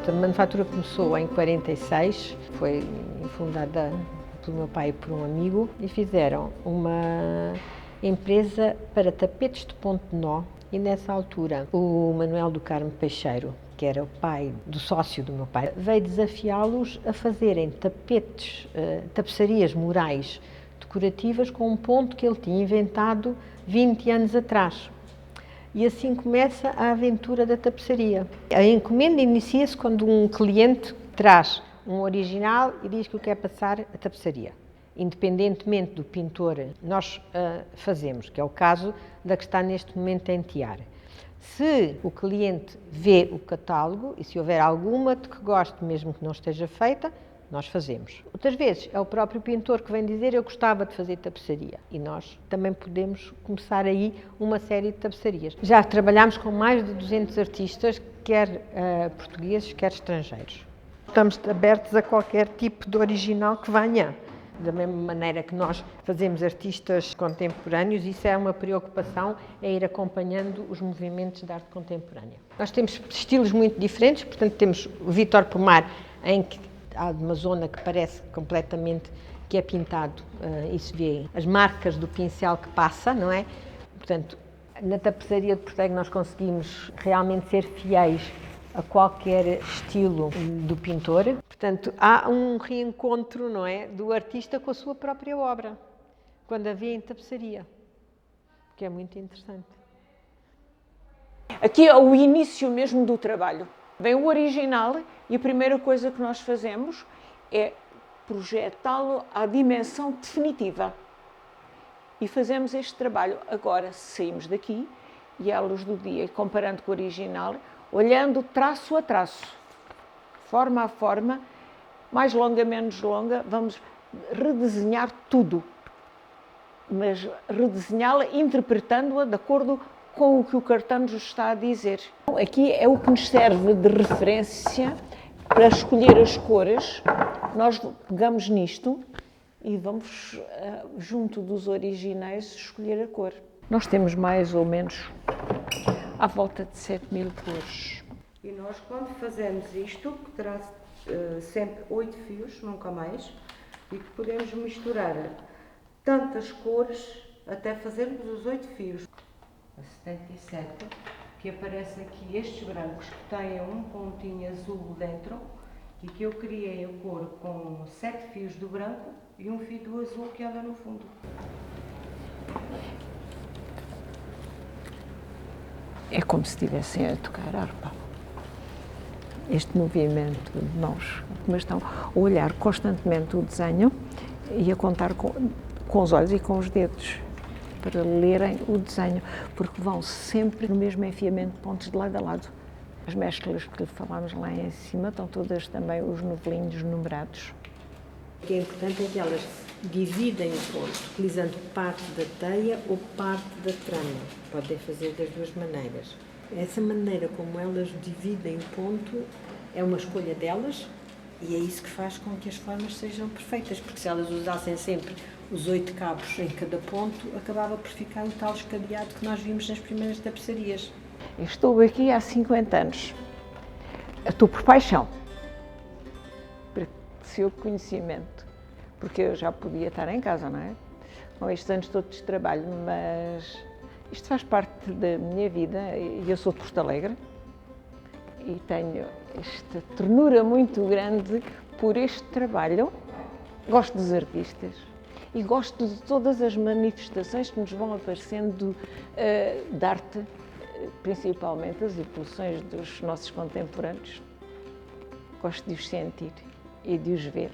A manufatura começou em 46, foi fundada pelo meu pai e por um amigo, e fizeram uma empresa para tapetes de ponto de nó. E nessa altura o Manuel do Carmo Peixeiro, que era o pai do sócio do meu pai, veio desafiá-los a fazerem tapetes, tapeçarias murais decorativas com um ponto que ele tinha inventado 20 anos atrás. E assim começa a aventura da tapeçaria. A encomenda inicia-se quando um cliente traz um original e diz que o quer passar a tapeçaria. Independentemente do pintor, nós fazemos, que é o caso da que está neste momento em Tiar. Se o cliente vê o catálogo e se houver alguma de que goste, mesmo que não esteja feita, nós fazemos. Outras vezes é o próprio pintor que vem dizer eu gostava de fazer tapeçaria e nós também podemos começar aí uma série de tapeçarias. Já trabalhamos com mais de 200 artistas, quer portugueses, quer estrangeiros. Estamos abertos a qualquer tipo de original que venha. Da mesma maneira que nós fazemos artistas contemporâneos, isso é uma preocupação, é ir acompanhando os movimentos da arte contemporânea. Nós temos estilos muito diferentes, portanto temos o Vítor Pomar, em que há uma zona que parece completamente que é pintado e se vê as marcas do pincel que passa, não é? Portanto, na tapeçaria de Porto Alegre nós conseguimos realmente ser fiéis a qualquer estilo do pintor. Portanto, há um reencontro, não é, do artista com a sua própria obra, quando a vê em tapeçaria, que é muito interessante. Aqui é o início mesmo do trabalho. Vem o original e a primeira coisa que nós fazemos é projetá-lo à dimensão definitiva. E fazemos este trabalho. Agora saímos daqui e à luz do dia, comparando com o original, olhando traço a traço, forma a forma, mais longa, menos longa, vamos redesenhar tudo, mas redesenhá-la interpretando-a de acordo com o que o cartão nos está a dizer. Aqui é o que nos serve de referência para escolher as cores. Nós pegamos nisto e vamos, junto dos originais, escolher a cor. Nós temos mais ou menos à volta de 7.000 cores. E nós, quando fazemos isto, que terá sempre 8 fios, nunca mais, e que podemos misturar tantas cores até fazermos os 8 fios. A 77, que aparece aqui estes brancos que têm um pontinho azul dentro e que eu criei a cor com 7 fios do branco e um fio do azul que anda no fundo. É como se estivessem a tocar harpa. Este movimento de mãos, como estão a olhar constantemente o desenho e a contar com os olhos e com os dedos para lerem o desenho, porque vão sempre no mesmo enfiamento de pontos de lado a lado. As mesclas que falámos lá em cima estão todas também os novelinhos numerados. O que é importante é que elas dividem o ponto, utilizando parte da teia ou parte da trama. Podem fazer das duas maneiras. Essa maneira como elas dividem o ponto é uma escolha delas e é isso que faz com que as formas sejam perfeitas, porque se elas usassem sempre os 8 cabos em cada ponto, acabava por ficar o tal escadeado que nós vimos nas primeiras tapeçarias. Estou aqui há 50 anos. Estou por paixão, por seu conhecimento, porque eu já podia estar em casa, não é? Com estes anos todos de trabalho, mas isto faz parte da minha vida e eu sou de Porto Alegre e tenho esta ternura muito grande por este trabalho. Gosto dos artistas e gosto de todas as manifestações que nos vão aparecendo de arte, principalmente as evoluções dos nossos contemporâneos. Gosto de os sentir e de os ver.